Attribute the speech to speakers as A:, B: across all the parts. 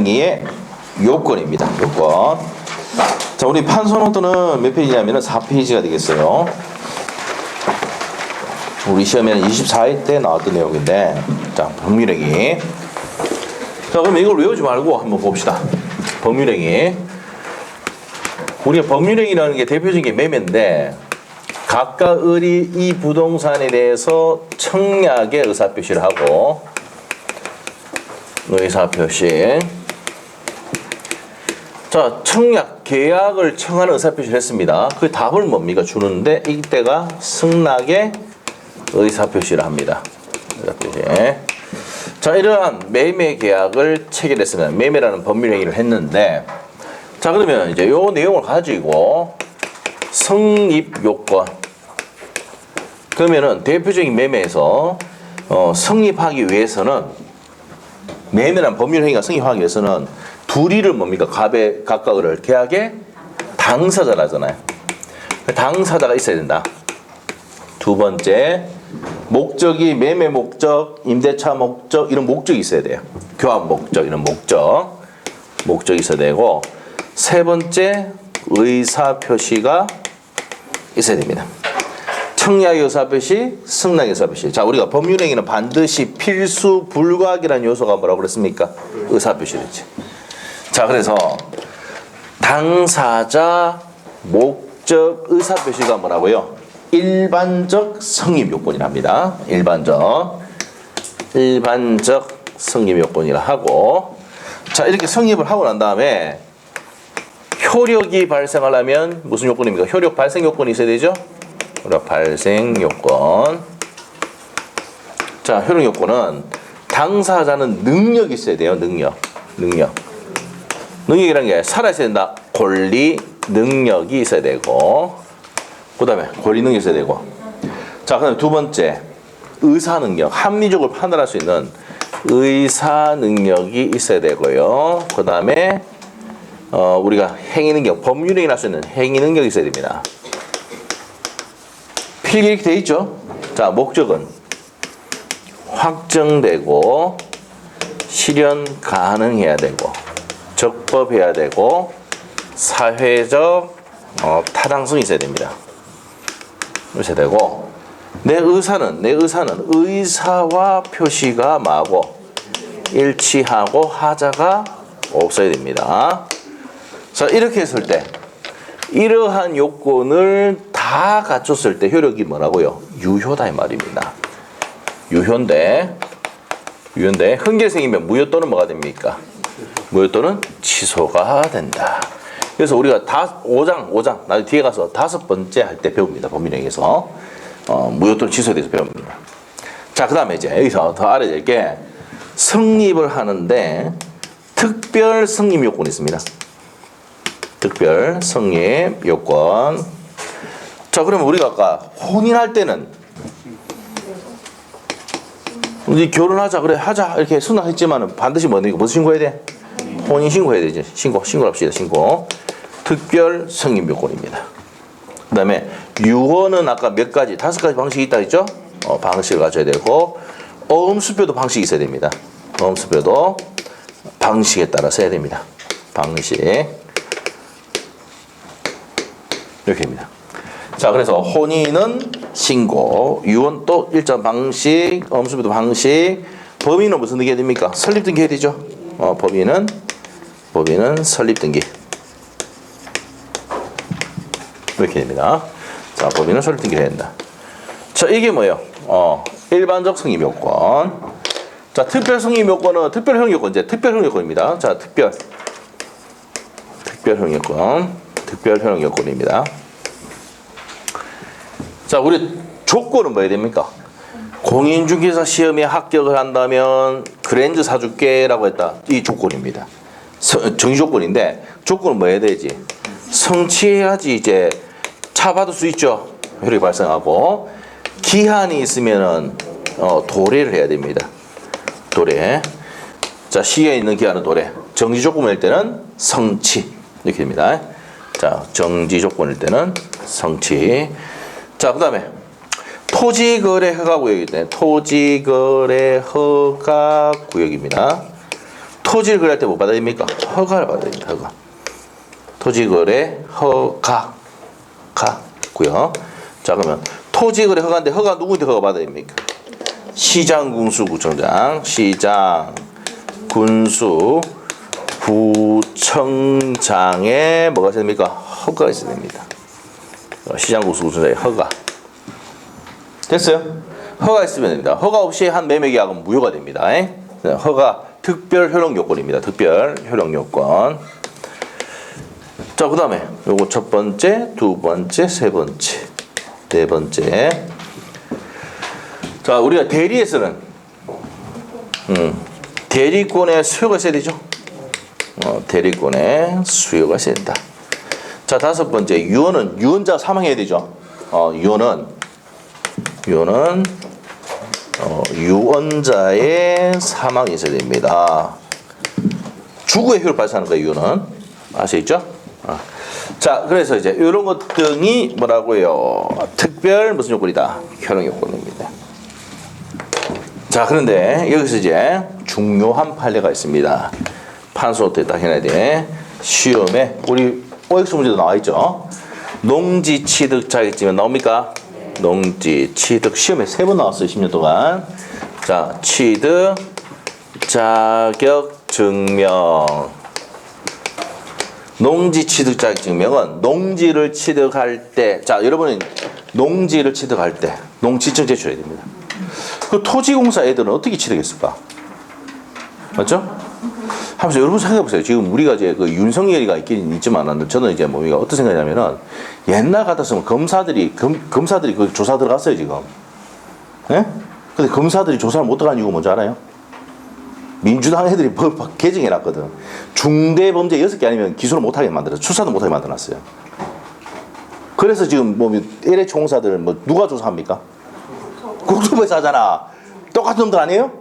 A: 법률행위의 요건입니다. 요건. 자, 우리 판소노트는 몇 페이지냐면은 4페이지가 되겠어요. 우리 시험에는 24회 때 나왔던 내용인데, 자, 법률행위. 자, 그럼 이걸 외우지 말고 한번 봅시다. 법률행위. 우리가 법률행위라는 게 대표적인 게 매매인데, 각각 을이 이 부동산에 대해서 청약의 의사표시를 하고, 의사표시. 자, 청약, 계약을 청하는 의사표시를 했습니다. 그 답을 뭡니까? 주는데, 이때가 승낙의 의사표시를 합니다. 의사표시. 자, 이러한 매매 계약을 체결했습니다. 매매라는 법률행위를 했는데, 자, 그러면 이제 요 내용을 가지고 성립 요건. 그러면은 대표적인 매매에서 성립하기 위해서는, 매매라는 법률행위가 성립하기 위해서는 둘이를 뭡니까? 각각 을을 계약의 당사자라잖아요. 당사자가 있어야 된다. 두 번째, 목적이 매매 목적, 임대차 목적, 이런 목적이 있어야 돼요. 교환 목적, 이런 목적이 있어야 되고, 세 번째, 의사표시가 있어야 됩니다. 청약의 의사표시, 승낙의 의사표시. 자, 우리가 법률행위는 반드시 필수 불가하기라는 요소가 뭐라고 그랬습니까? 의사표시랬지. 자, 그래서 당사자, 목적, 의사표시가 뭐라고요? 일반적 성립 요건이랍니다. 일반적 성립 요건이라 하고, 자, 이렇게 성립을 하고 난 다음에 효력이 발생하려면 무슨 요건입니까? 효력 발생 요건이 있어야 되죠? 효력 발생 요건. 자, 효력 요건은 당사자는 능력이 있어야 돼요. 능력이라는 게 살아있어야 된다. 권리, 능력이 있어야 되고, 그 다음에 권리 능력이 있어야 되고, 자, 그 다음에 두 번째, 의사 능력, 합리적으로 판단할 수 있는 의사 능력이 있어야 되고요. 그 다음에 우리가 행위 능력, 법률행위를 할 수 있는 행위 능력이 있어야 됩니다. 필기 이렇게 돼 있죠. 자, 목적은 확정되고 실현 가능해야 되고, 적법해야 되고, 사회적 타당성이 있어야 됩니다. 있어야 되고, 내 의사는 의사와 표시가 뭐하고 일치하고 하자가 없어야 됩니다. 자, 이렇게 했을 때 이러한 요건을 다 갖췄을 때 효력이 뭐라고요? 유효다 이 말입니다. 유효인데 흥계생이면 무효 또는 뭐가 됩니까? 무효 또는 취소가 된다. 그래서 우리가 5장 나중에 뒤에 가서 5번째 할 때 배웁니다. 법률행위에서 무효 또는 취소에 대해서 배웁니다. 자, 그 다음에 이제 여기서 더 알아야 될 게, 성립을 하는데 특별 성립 요건이 있습니다. 특별 성립 요건. 자, 그러면 우리가 아까 혼인할 때는 우리 결혼하자 그래 하자 이렇게 승낙했지만은 반드시 무슨 신고해야 돼? 혼인 신고해야 되지. 신고를 합시다. 신고. 특별 성립 요건입니다. 그 다음에 유언은 아까 몇 가지, 5가지 방식이 있다 했죠? 방식을 가져야 되고, 어음수표도 방식이 있어야 됩니다. 어음수표도 방식에 따라서 해야 됩니다. 방식. 이렇게 됩니다. 자, 그래서 혼인은 신고, 유언 또 일정 방식, 어음수표도 방식, 법인은 무슨 등기 해야 됩니까? 설립 등기 해야 되죠? 법인은 설립 등기. 이렇게 됩니다. 자, 법인은 설립 등기를 해야 된다. 자, 이게 뭐예요? 일반적 성립 요건. 자, 특별 성립 요건은 특별형 요건, 이제 특별형 요건입니다. 자, 특별형 요건입니다. 자, 우리 조건은 뭐 해야 됩니까? 공인중개사 시험에 합격을 한다면 그랜저 사줄게라고 했다. 이 조건입니다. 정의 조건인데, 조건은 뭐 해야 되지? 성취해야지 이제 차 받을 수 있죠. 효력이 발생하고, 기한이 있으면은 도래를 해야 됩니다. 도래. 자, 시에 있는 기한은 도래. 정지 조건일 때는 성취. 이렇게 됩니다. 자, 정지 조건일 때는 성취. 자, 그 다음에 토지거래 허가구역이 있네. 토지거래 허가구역입니다. 토지를 거래할 때 뭐 받아야 됩니까? 허가를 받아야 됩니다. 허가. 토지거래 허가고요. 자, 그러면 토지거래 허가인데 허가 누구한테 허가 받아야 됩니까? 시장, 군수, 구청장, 시장, 군수, 구청장에 뭐가 있어야 됩니까? 허가가 있어야 됩니다. 시장, 군수, 구청장의 허가. 됐어요? 허가 있으면 됩니다. 허가 없이 한 매매 계약은 무효가 됩니다. 허가 특별 효력 요건입니다. 특별 효력 요건. 자, 그 다음에 요거 첫 번째, 두 번째, 세 번째, 네 번째. 자, 우리가 대리에서는 대리권의 수요가 있어야 되죠. 대리권의 수요가 있어야 된다. 자, 다섯 번째, 유언은 유언자 사망해야 되죠. 유언은 유언자의 사망이 있어야 됩니다. 주거의 효를 발생하는 거예요. 유언은 아시겠죠? 자, 그래서 이제 이런 것 등이 뭐라고요? 특별 무슨 요건이다? 효력 요건입니다. 자, 그런데 여기서 이제 중요한 판례가 있습니다. 판서 때 딱 해놔야 돼. 시험에 우리 OX 문제도 나와 있죠. 농지 취득 자격증은 나옵니까? 농지 취득 시험에 3번 나왔어요. 10년 동안. 자, 취득 자격 증명. 농지 취득 자격 증명은 농지를 취득할 때, 자, 여러분은 농지를 취득할 때 농지증 제출해야 됩니다. 그 토지공사 애들은 어떻게 취득했을까? 맞죠? 하면서 여러분 생각해 보세요. 지금 우리가 이제 그 윤석열이가 있긴 있지만 저는 이제 뭡니까 어떤 생각이냐면은 옛날 같았으면 검사들이 그 조사 들어갔어요 지금. 예? 근데 검사들이 조사를 못 들어간 이유가 뭔지 알아요? 민주당 애들이 법 개정해놨거든. 중대범죄 6개 아니면 기소를 못하게 만들었어. 수사도 못하게 만들어놨어요. 그래서 지금 뭐 LH 공사들 뭐 누가 조사합니까? 국토부에서 하잖아. 똑같은 놈들 아니에요?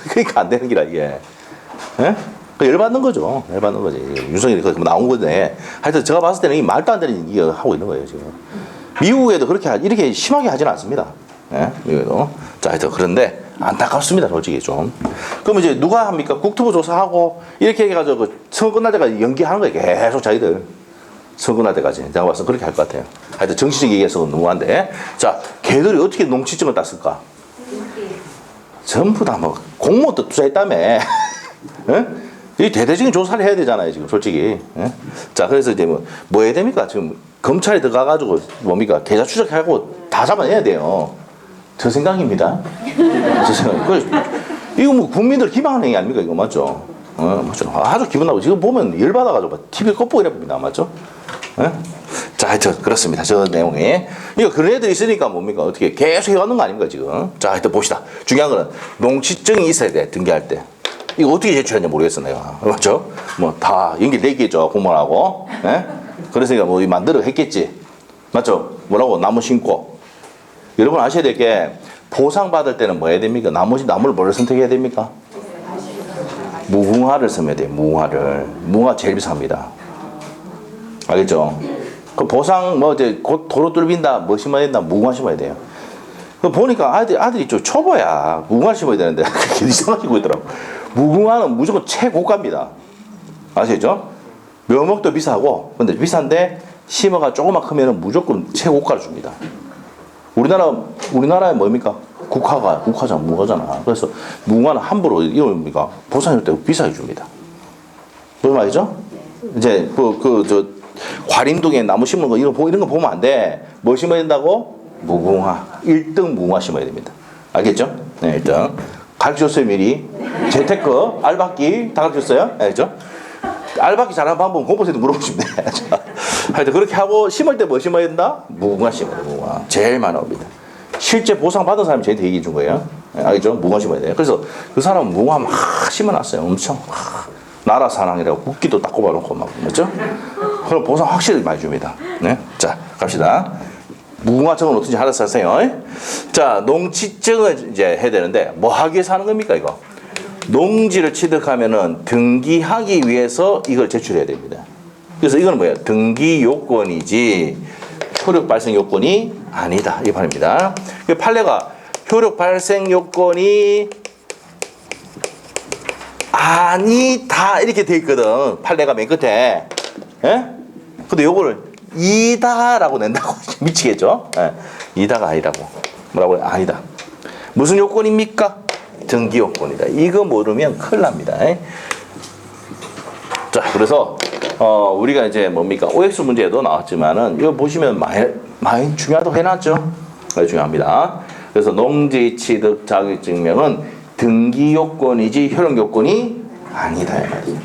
A: 그러니까 안 되는 기라 이게. 예? 열받는 거죠. 열받는 거지. 윤석열이 나온 건데. 하여튼 제가 봤을 때는 이 말도 안 되는 얘기 하고 있는 거예요 지금. 미국에도 이렇게 심하게 하지는 않습니다. 예? 미국에도. 자, 하여튼 그런데 안타깝습니다, 솔직히 좀. 그러면 이제 누가 합니까? 국토부 조사하고 이렇게 해가지고 그 선거 끝날 때까지 연기하는 거예요. 계속 자기들. 선거 끝날 때까지. 내가 봤을 때 그렇게 할 것 같아요. 하여튼 정치적 얘기해서는 너무한데. 자, 걔들이 어떻게 농지증을 땄을까? 전부 다 뭐 공무원도 투자했다며. 예? 이 대대적인 조사를 해야 되잖아요, 지금 솔직히. 예? 자, 그래서 이제 뭐 해야 됩니까? 지금 검찰에 들어가가지고 뭡니까? 계좌 추적하고 다 잡아내야 돼요. 저 생각입니다. 저 생각. 이거 뭐 국민들 기망하는 얘기 아닙니까? 이거 맞죠? 맞죠? 아주 기분 나쁘고 지금 보면 열받아가지고 TV 껍보기 이래봅니다. 맞죠? 예? 자, 하여튼 그렇습니다. 저 내용이. 이거 그런 애들이 있으니까 뭡니까? 어떻게 계속 해왔는 거 아닙니까? 지금. 자, 하여튼 봅시다. 중요한 거는 농지증이 있어야 돼. 등기할 때. 이거 어떻게 제출했는지 모르겠어, 내가. 맞죠? 뭐 다 연결돼 있겠죠. 공무원하고. 예? 그래서 뭐 만들어 했겠지. 맞죠? 뭐라고? 나무 심고. 여러분 아셔야 될 게 보상받을 때는 뭐 해야 됩니까? 나무를 뭐를 선택해야 됩니까? 무궁화를 쓰면 돼요. 무궁화를. 무궁화 제일 비쌉니다. 알겠죠? 그 보상 뭐 이제 곧 도로 뚫린다 뭐 심어야 된다 무궁화 심어야 돼요. 그 보니까 아들이 좀 초보야. 무궁화 심어야 되는데 그렇게 이상하게 있더라고. 무궁화는 무조건 최고가입니다. 아시죠? 묘목도 비싸고 근데 비싼데 심어가 조금만 크면은 무조건 최고가를 줍니다. 우리나라에 뭡니까? 국화잖아, 무화잖아. 그래서 무화는 함부로 이거 뭡니까? 보상할 때 비싸게 줍니다. 무슨 말이죠? 이제 저 과림동에 나무 심는 거 이런 거 보면 안 돼. 뭐 심어야 된다고? 무궁화. 1등 무궁화 심어야 됩니다. 알겠죠? 네, 1등. 가르쳐줬어요, 미리. 재테크, 알박기 다 가르쳐줬어요. 알겠죠? 알박기 잘하는 방법은 공부생도 물어보시면 돼. 하여튼 그렇게 하고 심을 때 뭐 심어야 된다? 무궁화 심어야 돼. 무궁화. 제일 많이 나옵니다. 실제 보상 받은 사람이 저한테 얘기해 준 거예요. 알겠죠? 무궁화 심어야 돼요. 그래서 그 사람은 무궁화 막 심어놨어요. 엄청. 나라 사랑이라고 국기도 딱 꼽아놓고 막. 맞죠? 그럼 보상 확실히 많이 줍니다. 네? 자, 갑시다. 무궁화증은 어떤지 알아서 하세요. 자, 농지증을 이제 해야 되는데 뭐 하기 위해서 하는 겁니까, 이거? 농지를 취득하면은 등기하기 위해서 이걸 제출해야 됩니다. 그래서 이거는 뭐예요? 등기 요건이지 효력 발생 요건이 아니다. 이 판입니다. 그 판례가 효력 발생 요건이 아니다 이렇게 돼 있거든. 판례가 맨 끝에. 예? 근데 요거를 이다라고 낸다고 미치겠죠? 예. 이다가 아니라고. 뭐라고 해? 아니다. 무슨 요건입니까? 등기 요건이다. 이거 모르면 큰일 납니다. 예? 자, 그래서 우리가 이제 뭡니까? OX 문제에도 나왔지만은 이거 보시면 많이 중요하다고 해놨죠? 네, 중요합니다. 그래서 농지 취득 자격증명은 등기 요건이지 효력 요건이 아니다 이 말이에요.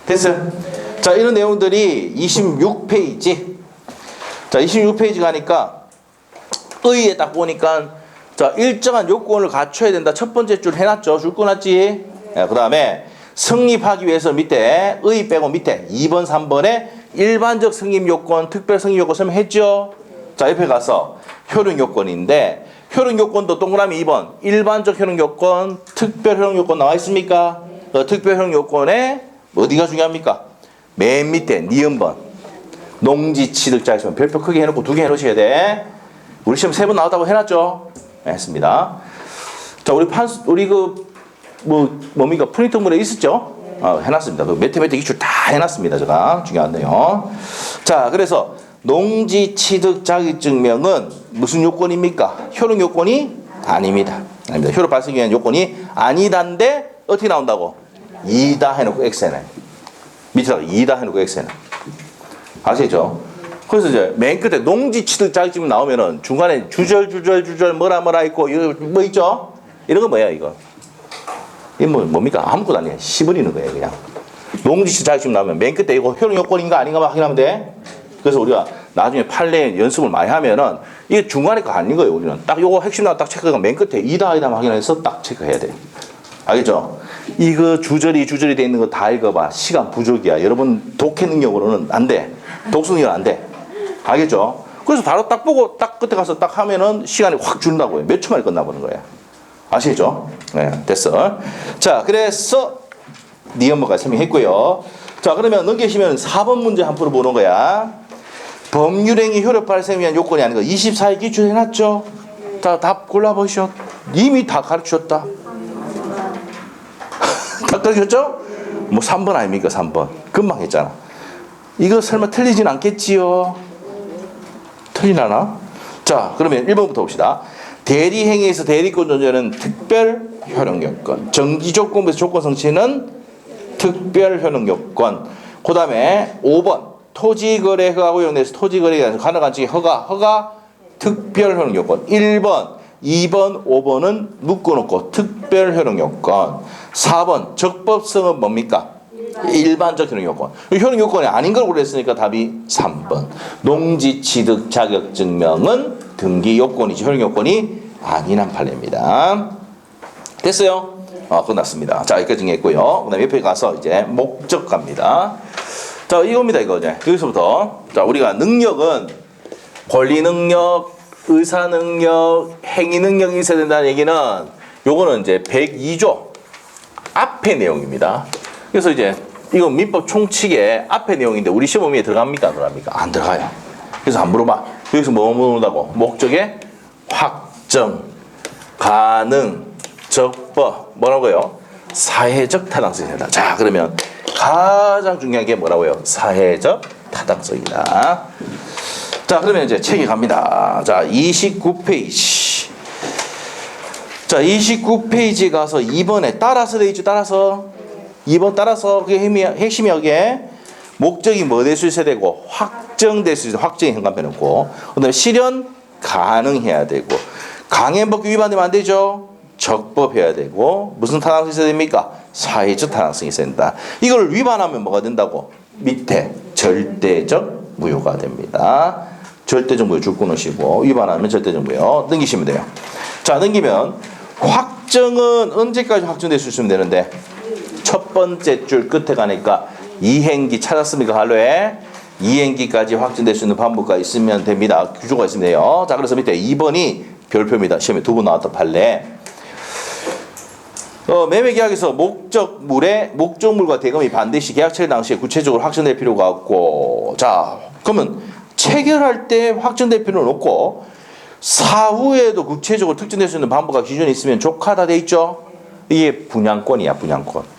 A: 됐어요? 자, 이런 내용들이 26페이지. 자, 26페이지 가니까 의에 딱 보니까 자, 일정한 요건을 갖춰야 된다. 첫 번째 줄 해놨죠? 줄 꺼놨지? 네, 그 다음에 성립하기 위해서 밑에 의 빼고 밑에 2번, 3번에 일반적 성립 요건, 특별 성립 요건 설명했죠? 자, 옆에 가서 효력 요건인데 효력 요건도 동그라미 2번 일반적 효력 요건, 특별 효력 요건 나와 있습니까? 특별 효력 요건에 어디가 중요합니까? 맨 밑에 니은번 농지 취득 자격증 별표 크게 해놓고 2개 해놓으셔야 돼. 우리 시험 3번 나왔다고 해놨죠? 네, 했습니다. 자, 우리 뭡니까? 프린트물에 있었죠? 해놨습니다. 그 매트매틱 기출 다 해놨습니다. 제가. 중요한데요. 자, 그래서 농지 취득 자격증명은 무슨 요건입니까? 효력 요건이 아닙니다. 아닙니다. 효력 발생에 의한 요건이 아니다인데 어떻게 나온다고? 이다 해놓고 X에는. 밑에다가 이다 해놓고 X에는. 아시죠? 그래서 이제 맨 끝에 농지 취득 자격증명 나오면은 중간에 주절 뭐라 있고 이거 뭐 있죠? 이런 거 뭐야 이거? 이게 뭡니까? 아무것도 아니에요. 씹어리는 거예요, 그냥. 농지 취득 자격증명 나오면 맨 끝에 이거 효력 요건인가 아닌가 확인하면 돼. 그래서 우리가 나중에 판례 연습을 많이 하면은 이게 중간에 거 아닌 거예요, 우리는. 딱 요거 핵심 나와 딱 체크가 맨 끝에 이다 확인해서 딱 체크해야 돼. 알겠죠? 이거 주절이 돼 있는 거 다 읽어봐. 시간 부족이야. 여러분 독해 능력으로는 안 돼. 독서 능력은 안 돼. 알겠죠? 그래서 바로 딱 보고 딱 끝에 가서 딱 하면은 시간이 확 줄다고요. 몇 초 만에 끝나버는 거예요. 아시겠죠? 네, 됐어. 자, 그래서 니은번까지 설명했고요. 자, 그러면 넘기시면 4번 문제 한 프로 보는 거야. 법률행위 효력 발생을 위한 요건이 아닌 거 24일 기출해놨죠? 자, 답 골라보시오. 이미 다 가르쳤다. 다 가르쳤죠? 뭐 3번 아닙니까? 3번. 금방 했잖아. 이거 설마 틀리진 않겠지요? 틀리나나? 자, 그러면 1번부터 봅시다. 대리행위에서 대리권 존재는 특별 효력 요건. 정지조건부에서 조건 성취는 특별 효력 요건. 그 다음에 5번. 토지거래 허가고 용내에서 토지거래에 가능한 증의 허가 특별 효력 요건. 1번, 2번, 5번은 묶어놓고 특별 효력 요건. 4번 적법성은 뭡니까? 일반적 효력 요건. 효력 요건이 아닌 걸 고르했으니까 답이 3번. 농지 취득 자격 증명은 등기 요건이지 효력 요건이 아니란 판례입니다. 됐어요? 끝났습니다. 자, 여기까지 정리했고요. 그 다음에 옆에 가서 이제 목적 갑니다. 자, 이겁니다, 이거 이제. 여기서부터. 자, 우리가 능력은 권리 능력, 의사 능력, 행위 능력이 있어야 된다는 얘기는 요거는 이제 102조 앞의 내용입니다. 그래서 이제 이거 민법 총칙의 앞의 내용인데 우리 시험에 들어갑니까? 안 들어갑니까? 안 들어가요. 그래서 안 물어봐. 여기서 뭐 물어본다고? 목적의 확정, 가능, 적법, 뭐라고요? 사회적 타당성이 된다. 자, 그러면 가장 중요한 게 뭐라고요? 사회적 타당성이다. 자, 그러면 이제 책에 갑니다. 자, 29페이지. 자, 29페이지 가서 2번에 따라서 돼 있죠. 따라서. 2번 따라서 그게 핵심이 여기에 목적이 뭐 될 수 있어야 되고 확정될 수 있어야 확정이 현관편이고 그다음에 실현 가능해야 되고 강행법규 위반되면 안 되죠. 적법해야 되고 무슨 타당성이 있어야 됩니까? 사회적 타당성이 있어야 된다. 이걸 위반하면 뭐가 된다고? 밑에 절대적 무효가 됩니다. 절대적 무효 줄 끊으시고 위반하면 절대적 무효 넘기시면 돼요. 자, 넘기면 확정은 언제까지 확정될 수 있으면 되는데 첫 번째 줄 끝에 가니까 이행기 찾았습니까? 할로에 이행기까지 확정될 수 있는 반복가 있으면 됩니다. 규조가 있으면 돼요. 자, 그래서 밑에 2번이 별표입니다. 시험에 2번 나왔던 판례. 매매계약에서 목적물과 대금이 반드시 계약 체결 당시에 구체적으로 확정될 필요가 없고, 자, 그러면 체결할 때 확정될 필요는 없고 사후에도 구체적으로 특정될 수 있는 반복과 기준이 있으면 족하다 돼 있죠. 이게 분양권이야, 분양권.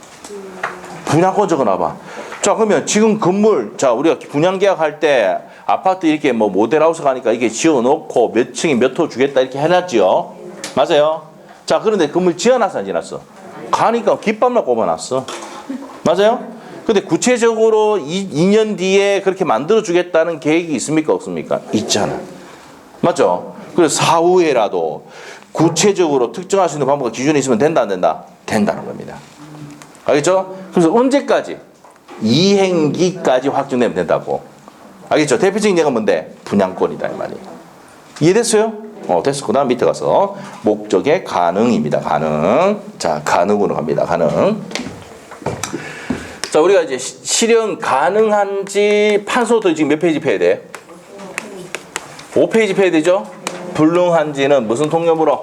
A: 분양권 적어놔봐. 자, 그러면 지금 건물, 자, 우리가 분양 계약할 때 아파트 이렇게 뭐 모델하우스 가니까 이게 지어놓고 몇 층에 몇 호 주겠다 이렇게 해놨지요. 맞아요? 자, 그런데 건물 지어놨어, 안 지어놨어? 가니까 깃발만 꼽아놨어. 맞아요? 근데 구체적으로 2년 뒤에 그렇게 만들어주겠다는 계획이 있습니까? 없습니까? 있잖아. 맞죠? 그래서 사후에라도 구체적으로 특정할 수 있는 방법과 기준이 있으면 된다, 안 된다? 된다는 겁니다. 알겠죠? 그래서 언제까지? 이행기까지 확정되면 된다고. 알겠죠? 대표적인 예가 뭔데? 분양권이다, 이 말이에요. 이해됐어요? 됐어. 그 다음 밑에 가서 목적의 가능입니다. 가능. 자, 가능으로 갑니다. 가능. 자, 우리가 이제 실현 가능한지 판소도 지금 몇 페이지 펴야 돼? 5페이지 펴야 되죠? 불능한지는 무슨 통념으로?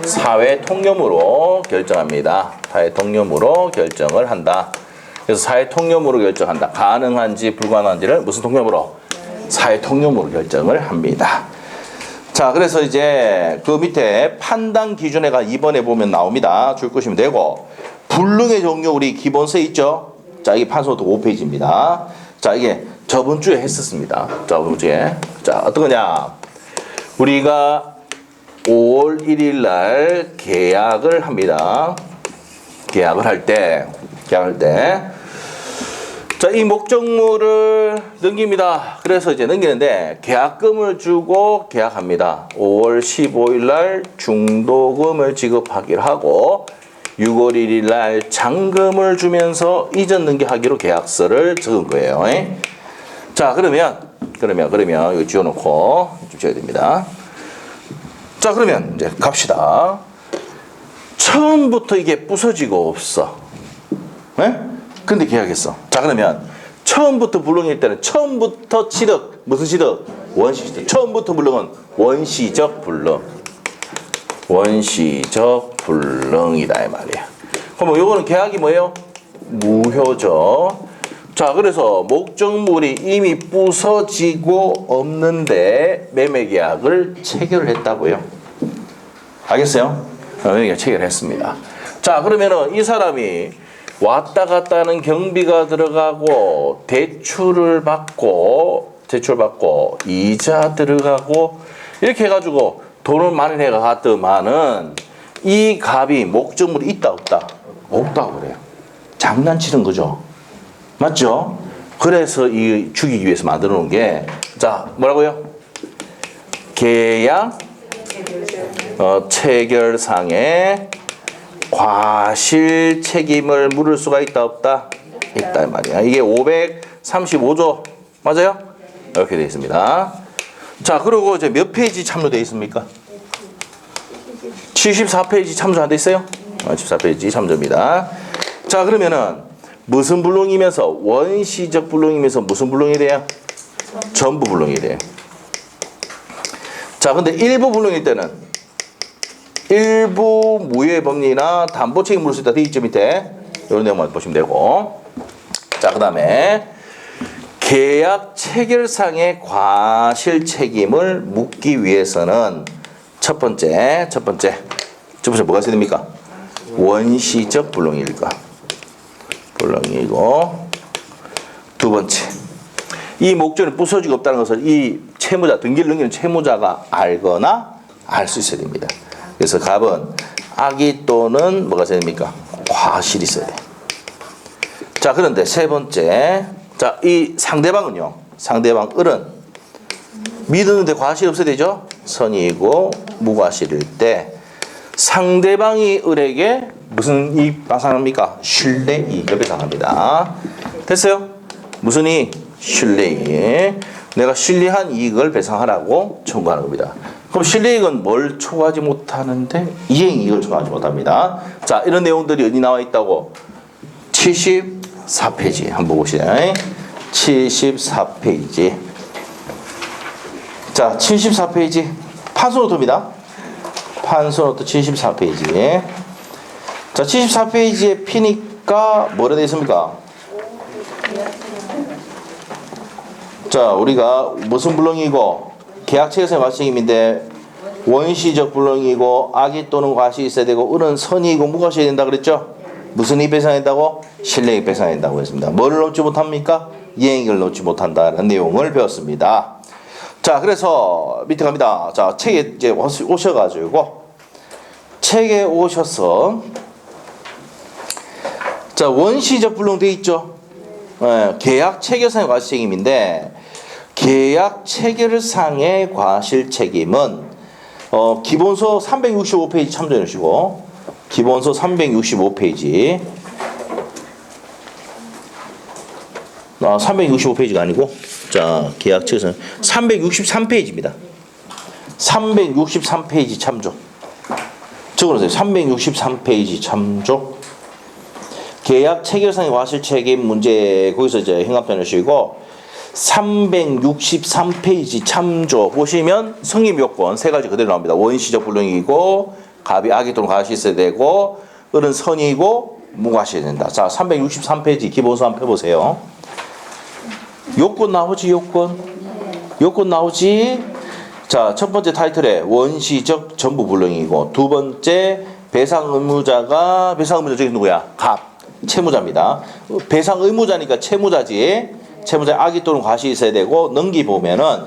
A: 사회 통념으로 결정합니다. 사회 통념으로 결정을 한다. 그래서 사회 통념으로 결정한다. 가능한지 불가능한지를 무슨 통념으로? 사회 통념으로 결정을 합니다. 자, 그래서 이제 그 밑에 판단 기준에가 2번에 보면 나옵니다. 줄 것이면 되고, 불능의 종류 우리 기본서 있죠? 자, 이게 판소도 5페이지입니다. 자, 이게 저번 주에 했었습니다. 저번 주에. 자, 어떤 거냐? 우리가 5월 1일 날 계약을 합니다. 계약을 할 때. 자, 이 목적물을 넘깁니다. 그래서 이제 넘기는데 계약금을 주고 계약합니다. 5월 15일 날 중도금을 지급하기로 하고 6월 1일 날 잔금을 주면서 이전 등기하기로 계약서를 적은 거예요. 자, 그러면 이거 지워놓고 좀 줘야 됩니다. 자, 그러면 이제 갑시다. 처음부터 이게 부서지고 없어. 근데 계약했어. 자, 그러면 처음부터 불능일 때는 처음부터 취득, 무슨 취득? 원시취득. 처음부터 불능은 원시적 불능. 원시적 불능이다 이 말이야. 그럼 요거는 계약이 뭐예요? 무효죠. 자, 그래서 목적물이 이미 부서지고 없는데 매매계약을 체결을 했다고요. 알겠어요? 매매계약 체결했습니다. 자, 그러면은 이 사람이 왔다 갔다 하는 경비가 들어가고 대출을 받고 이자 들어가고 이렇게 해가지고 돈을 많이 내가 갔더만은 이 값이 목적물이 있다 없다? 없다고 그래요. 장난치는 거죠. 맞죠? 그래서 이 죽이기 위해서 만들어 놓은 게, 자, 뭐라고요? 계약 체결상에 과실 책임을 물을 수가 있다 없다? 있다 이 말이야. 이게 535조 맞아요? 이렇게 되어 있습니다. 자, 그리고 이제 몇 페이지 참조되어 있습니까? 74페이지 참조 안 돼 있어요? 74페이지 참조입니다. 자, 그러면은 무슨 불능이면서 원시적 불능이면서 무슨 불능이 돼요? 전부 불능이 돼요. 자, 근데 일부 불능일 때는 일부 무효의 법리나 담보 책임 물을 수 있다. 이 점 밑에 이런 내용만 보시면 되고, 자, 그 다음에 계약 체결상의 과실 책임을 묻기 위해서는 첫 번째 뭐가 있어야 됩니까? 원시적 불능일까? 불능이고, 두 번째, 이 목적이 부서지고 없다는 것을 이 채무자, 등기를 넘기는 채무자가 알거나 알 수 있어야 됩니다. 그래서 갑은 악의 또는 뭐가 있어야 됩니까? 과실이 있어야 돼. 자, 그런데 세 번째, 자, 이 상대방은요, 상대방 을은 믿었는데 과실이 없어야 되죠? 선이익이고 무과실일 때 상대방이 을에게 무슨 이익 배상합니까? 신뢰이익을 배상합니다. 됐어요? 무슨 이익? 신뢰이익. 내가 신뢰한 이익을 배상하라고 청구하는 겁니다. 그럼 신뢰이익은 뭘 초과하지 못하는데 이행이익을 초과하지 못합니다. 자, 이런 내용들이 어디 나와 있다고? 74페이지 한번 보시죠. 74페이지. 자, 74페이지 판소노트입니다. 판소노트 74페이지. 자, 74페이지에 피니까 뭐라 되어 있습니까? 자, 우리가 무슨 불능이고 계약 체결상의 과실책임인데 원시적 불능이고 악의 또는 과실이 있어야 되고 을은 선이익이고 무과실이 된다 그랬죠? 무슨 이익 배상한다고? 실내익 배상해야 된다고 했습니다. 뭐를 넣지 못합니까? 이행익을 넣지 못한다는 내용을 배웠습니다. 자, 그래서 밑에 갑니다. 자, 책에 이제 오셔가지고 책에 오셔서 자, 원시적 불능 돼 있죠. 계약 체결상의 과실 책임인데 계약 체결상의 과실 책임은 기본서 365페이지 참조해 주시고 기본서 365페이지 365페이지가 아니고 자 계약 체결상 363페이지입니다. 363페이지 참조 적어놓으세요. 363페이지 참조 계약 체결상의 과실 책임 문제 거기서 이제 행합해 놓으시고 363페이지 참조 보시면 성립 요건 세 가지 그대로 나옵니다. 원시적 불능이고 갑이 악이 또는 과실이 있어야 되고 을은 선이고 무과실이 된다. 자 363페이지 기본서 한번 펴보세요. 요건 나오지 요건 나오지. 자 첫 번째 타이틀에 원시적 전부 불능이고 두 번째 배상 의무자 저기 누구야? 갑 채무자입니다. 배상 의무자니까 채무자지. 채무자 악의 또는 과실이 있어야 되고 넘기 보면은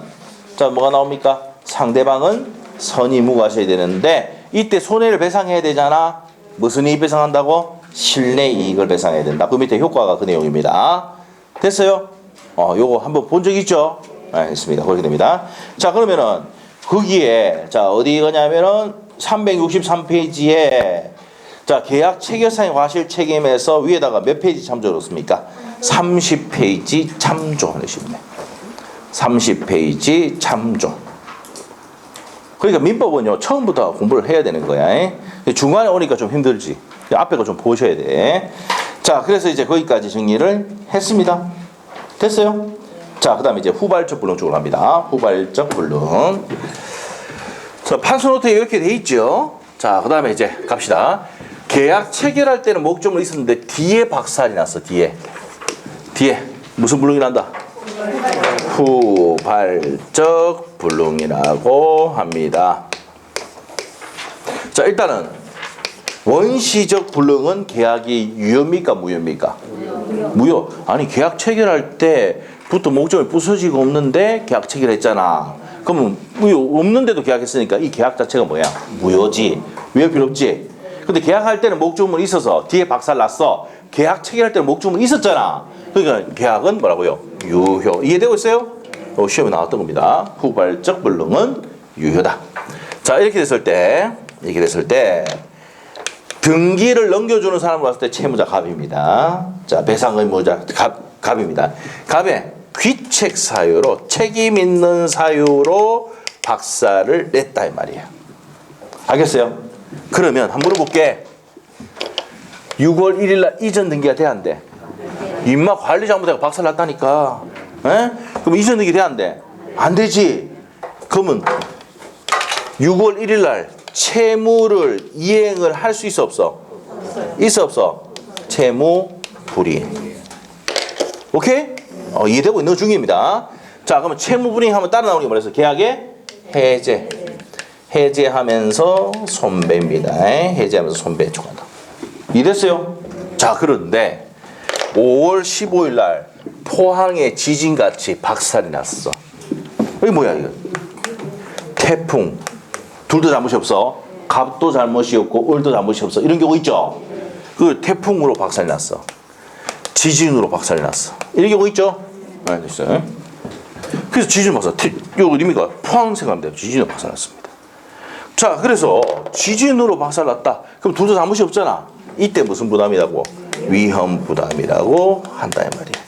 A: 자 뭐가 나옵니까? 상대방은 선의 무과실이 되는데 이때 손해를 배상해야 되잖아. 무슨 이익 배상한다고? 실내 이익을 배상해야 된다. 그 밑에 효과가 그 내용입니다. 됐어요? 요거 한번 본 적 있죠? 있습니다. 그렇게 됩니다. 자 그러면은 거기에 자 어디 가냐면은 363페이지에 자 계약 체결상의 과실 책임에서 위에다가 몇 페이지 참조 넣습니까? 30페이지 참조 하시면 30페이지 참조. 그러니까 민법은요 처음부터 공부를 해야 되는 거야. 중간에 오니까 좀 힘들지. 앞에 거 좀 보셔야 돼. 자 그래서 이제 거기까지 정리를 했습니다. 됐어요? 자 그다음에 이제 후발적 불능 쪽으로 갑니다. 후발적 불능. 자 판서 노트에 이렇게 돼 있죠. 자 그다음에 이제 갑시다. 계약 체결할 때는 목적물이 있었는데 뒤에 박살이 났어. 뒤에 무슨 불능이 난다? 후발적 불능이라고 합니다. 자 일단은 원시적 불능은 계약이 유효입니까 무효입니까? 무효. 아니 계약 체결할 때부터 목적이 부서지고 없는데 계약 체결했잖아. 그러면 무효 없는데도 계약했으니까 이 계약 자체가 뭐야? 무효지. 왜 필요 없지? 근데 계약할 때는 목적물이 있어서 뒤에 박살 났어. 계약 체결할 때는 목적물이 있었잖아. 그러니까 계약은 뭐라고요? 유효. 이해되고 있어요? 시험에 나왔던 겁니다. 후발적 불능은 유효다. 자 이렇게 됐을 때 등기를 넘겨주는 사람으로 봤을 때 채무자 갑입니다. 자 배상 의무자 갑입니다. 갑의 귀책 사유로 책임 있는 사유로 박살을 냈다 이 말이에요. 알겠어요? 그러면 한번 물어볼게. 6월 1일 날 이전 등기가 돼야 안 돼? 임마 관리 잘못해서 박살 났다니까. 에? 그럼 이전 등기 돼야 안 돼? 안 되지. 그러면 6월 1일 날 채무를 이행을 할 수 있어 없어? 있어 없어? 채무 불이행. 오케이? 이해되고 있는 중입니다. 자 그러면 채무 불이행하면 따라 나오는 게 뭐랬어? 계약의 해제하면서 손배입니다. 해제하면서 손배 초과한다. 이해됐어요? 자 그런데 5월 15일 날 포항에 지진같이 박살이 났어. 이게 뭐야 이거? 태풍. 둘도 잘못이 없어. 갑도 잘못이 없고 을도 잘못이 없어. 이런 경우 있죠? 그 태풍으로 박살이 났어. 지진으로 박살이 났어. 이런 경우 있죠? 네, 됐어요. 그래서 지진 박살. 이거 어디입니까? 포항 생각합니다. 지진으로 박살 났습니다. 자, 그래서 지진으로 박살 났다. 그럼 둘도 잘못이 없잖아. 이때 무슨 부담이라고? 위험 부담이라고 한다 이 말이야.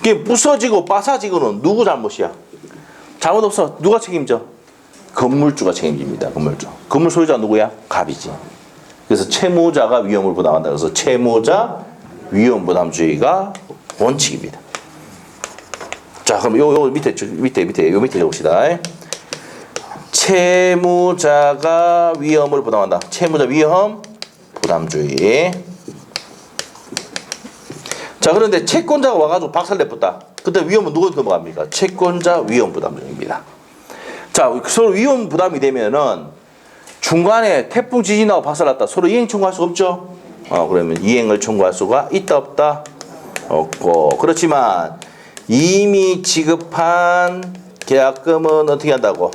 A: 이게 부서지고 빠사지고는 누구 잘못이야? 잘못 없어. 누가 책임져? 건물주가 책임집니다. 건물주. 건물 소유자 누구야? 갑이지. 그래서 채무자가 위험을 부담한다. 그래서 채무자 위험 부담주의가 원칙입니다. 자, 그럼 요 밑에 적읍시다. 채무자가 위험을 부담한다. 채무자 위험 부담주의. 자, 그런데 채권자가 와가지고 박살 내었다. 그때 위험은 누구한테 넘어갑니까? 채권자 위험 부담주의입니다. 자, 서로 위험 부담이 되면은 중간에 태풍 지진하고 박살났다. 서로 이행 청구할 수 없죠. 그러면 이행을 청구할 수가 있다 없다? 없고. 그렇지만 이미 지급한 계약금은 어떻게 한다고?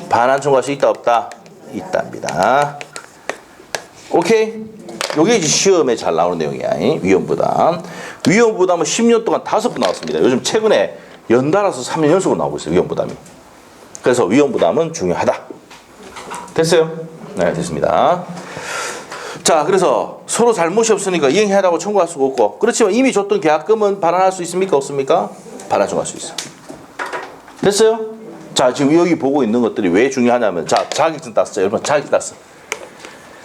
A: 반환 청구할 수 있다 없다? 있답니다. 오케이? 요게 이제 시험에 잘 나오는 내용이야. 위험부담. 위험부담은 10년 동안 5번 나왔습니다. 요즘 최근에 연달아서 3년 연속으로 나오고 있어요. 위험부담이. 그래서 위험부담은 중요하다. 됐어요? 네, 됐습니다. 자, 그래서 서로 잘못이 없으니까 이행해라고 청구할 수가 없고, 그렇지만 이미 줬던 계약금은 반환할 수 있습니까? 없습니까? 반환 청구할 수 있어. 됐어요? 자, 지금 여기 보고 있는 것들이 왜 중요하냐면, 자, 자격증 땄어. 여러분, 자격증 땄어.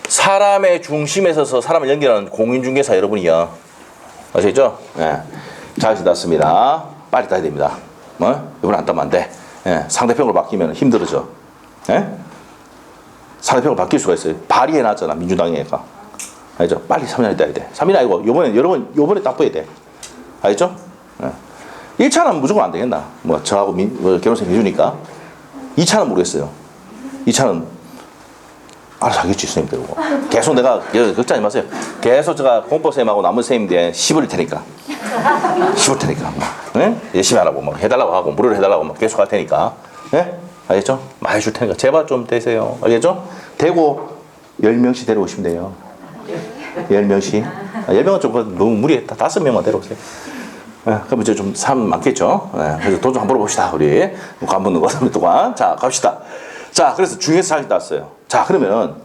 A: 사람의 중심에 서서 사람을 연결하는 공인중개사 여러분이요. 아시겠죠? 네. 자격증 땄습니다. 빨리 따야 됩니다. 이번 안 따면 안 돼. 네. 상대편으로 바뀌면 힘들어져. 네? 상대편으로 바뀔 수가 있어요. 발의해놨잖아, 민주당에가. 알죠? 빨리 3년에 따야 돼. 3년 아니고, 요번에 딱 봐야 돼. 알죠? 네. 1차는 무조건 안 되겠나. 저하고 결혼생 해주니까. 2차는 모르겠어요. 2차는 알아서 하겠지, 선생님들. 계속 내가, 걱정하지 마세요. 계속 제가 공법쌤하고 남은 선생님들 씹을 테니까. 네? 열심히 하라고, 해달라고 하고, 무료로 해달라고 계속 할 테니까. 네? 알겠죠? 많이 줄 테니까. 제발 좀 되세요. 알겠죠? 되고, 10명씩 데려오시면 돼요. 10명씩. 10명은 좀 너무 무리했다. 5명만 데려오세요. 네, 그럼 이제 좀 사람 많겠죠? 네, 그래서 돈 좀 한번 벌어봅시다, 우리. 안 붙는 거 3년 동안. 자, 갑시다. 자, 그래서 중개사 자격증 땄어요. 자, 그러면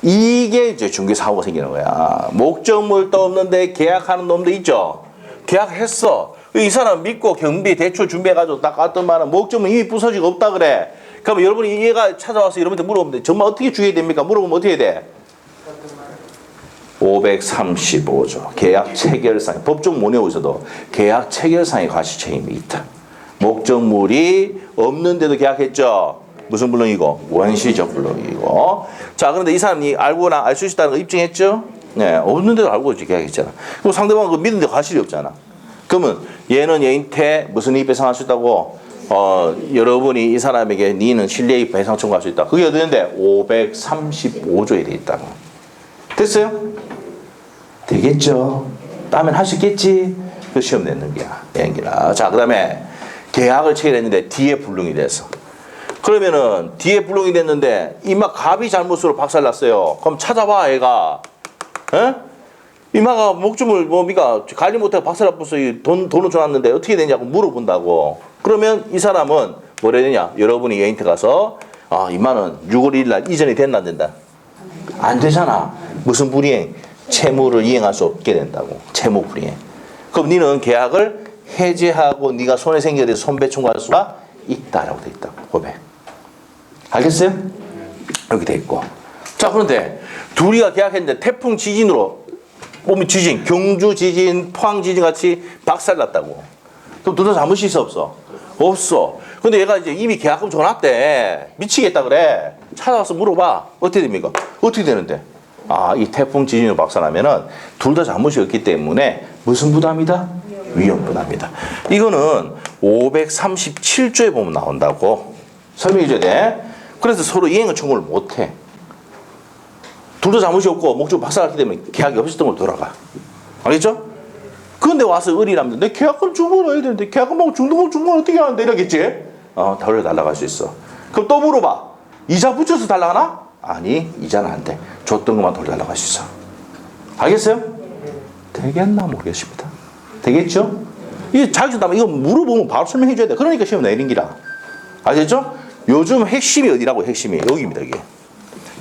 A: 이게 이제 중개사고가 생기는 거야. 목적물도 없는데 계약하는 놈도 있죠. 계약했어. 이 사람 믿고 경비 대출 준비해가지고 딱 갔더만은 목적물 이미 부서지고 없다 그래. 그러면 여러분이 얘가 찾아와서 여러분한테 물어보면 돼. 정말 어떻게 주의해야 됩니까? 물어보면 어떻게 해야 돼? 535조 계약 체결상, 법적 모내고 있어도 계약 체결상의 과실책임이 있다. 목적물이 없는데도 계약했죠. 무슨 불능이고? 원시적 불능이고. 자, 그런데 이 사람이 알고나 알 수 있다는 거 입증했죠? 네, 없는데도 알고 있지, 계약했잖아. 그럼 상대방은 그 믿는데 과실이 없잖아. 그러면 얘는 얘한테 무슨 이익 배상할 수 있다고? 여러분이 이 사람에게 니는 실례이익 배상 청구할 수 있다. 그게 어디 있는데? 535조에 돼 있다고. 됐어요? 되겠죠? 따면 할 수 있겠지? 그 시험 내는 거야. 연기라. 자, 그 다음에 계약을 체결했는데 뒤에 불능이 됐어. 그러면은 뒤에 불능이 됐는데 이마 갑이 잘못으로 박살났어요. 그럼 찾아봐, 얘가. 에? 이마가 목적물 뭡니까? 관리 못하고 박살났어서 돈을 줘놨는데 어떻게 되냐고 물어본다고. 그러면 이 사람은 뭐라 해야 되냐? 여러분이 얘한테 가서 이마는 6월 1일 날 이전이 됐나 안 된다? 안 되잖아. 무슨 불이행? 채무를 이행할 수 없게 된다고. 채무 불이행. 그럼 니는 계약을 해지하고 네가 손해 생겨야 돼서 손배 청구할 수가 있다라고 돼 있다고. 고백. 알겠어요? 이렇게 돼 있고. 자, 그런데 둘이가 계약했는데 태풍 지진으로 오면 지진, 경주 지진, 포항 지진 같이 박살났다고. 그럼 둘 다 잘못이 있어 없어? 없어. 근데 얘가 이제 이미 계약금 줘놨대. 미치겠다 그래. 찾아와서 물어봐. 어떻게 됩니까? 어떻게 되는데? 이 태풍 지진으로 박살나면은 둘 다 잘못이 없기 때문에 무슨 부담이다? 위험 부담이다. 이거는 537조에 보면 나온다고. 설명해 줘야 돼. 그래서 서로 이행을 청구를 못 해. 둘 다 잘못이 없고 목적 박살났기 때문에 계약이 없었던 걸 돌아가. 알겠죠? 그런데 와서 의리라면 내 계약금 주고 넣어야 되는데 계약금하고 중도금 준 건 어떻게 하는데 이러겠지? 돌려달라고 할 수 있어. 그럼 또 물어봐. 이자 붙여서 달라나? 아니, 이자는 안 돼. 줬던 것만 돌려달라고 할 수 있어. 알겠어요? 되겠나 모르겠습니다. 되겠죠? 이 자격증 따면 이거 물어보면 바로 설명해 줘야 돼. 그러니까 시험 내린 기라. 알겠죠? 요즘 핵심이 어디라고? 핵심이 여기입니다. 이게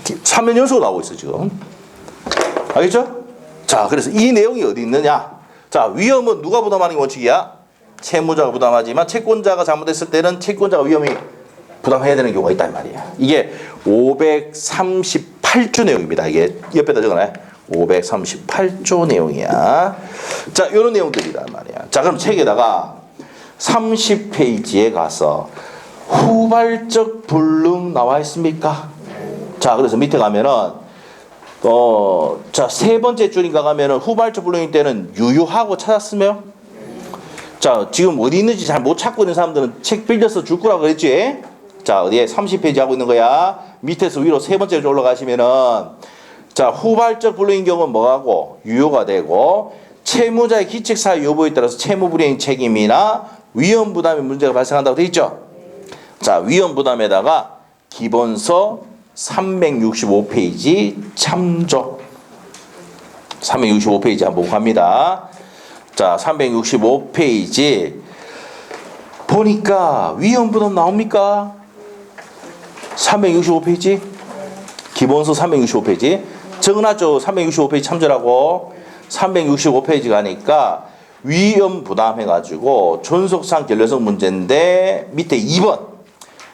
A: 3년 연속 나오고 있어 지금. 알겠죠? 자, 그래서 이 내용이 어디 있느냐? 자, 위험은 누가 부담하는 게 원칙이야? 채무자가 부담하지만 채권자가 잘못했을 때는 채권자가 위험이 부담해야 되는 경우가 있단 말이야. 이게 538조 내용입니다. 이게 옆에다 적어놔. 538조 내용이야. 자, 이런 내용들이란 말이야. 자, 그럼 책에다가 30페이지에 가서 후발적 불능 나와 있습니까? 자, 그래서 밑에 가면은 자, 세 번째 줄인가 가면은 후발적 불능일 때는 유효하고 찾았으며, 자, 지금 어디 있는지 잘 못 찾고 있는 사람들은 책 빌려서 줄 거라고 그랬지? 자, 어디에 30페이지 하고 있는 거야. 밑에서 위로 세 번째 줄 올라가시면은, 자, 후발적 불능인 경우는 뭐하고 유효가 되고 채무자의 기책사유 여부에 따라서 채무불이행 책임이나 위험부담의 문제가 발생한다고 되어 있죠. 자, 위험부담에다가 기본서 365페이지 참조. 365페이지 한번 갑니다. 자, 365페이지 보니까 위험부담 나옵니까? 365페이지 기본서 365페이지 적어놨죠. 365페이지 참조라고. 365페이지 가니까 위험부담 해가지고 존속상 결례성 문제인데 밑에 2번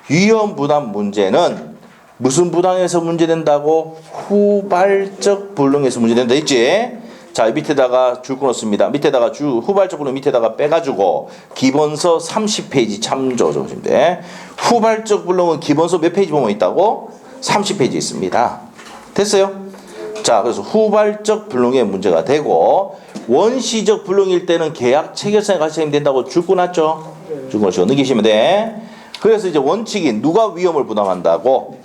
A: 위험부담 문제는 무슨 부당에서 문제된다고? 후발적 불능에서 문제된다 했지? 자, 밑에다가 줄 끊었습니다. 밑에다가 후발적 불능 밑에다가 빼가지고 기본서 30페이지 참조 적으시면 돼. 후발적 불능은 기본서 몇 페이지 보면 있다고? 30페이지 있습니다. 됐어요? 자, 그래서 후발적 불능의 문제가 되고 원시적 불능일 때는 계약 체결상에 같이 된다고 줄 끊었죠? 줄 끊으시고 넘기시면 돼. 그래서 이제 원칙이 누가 위험을 부담한다고?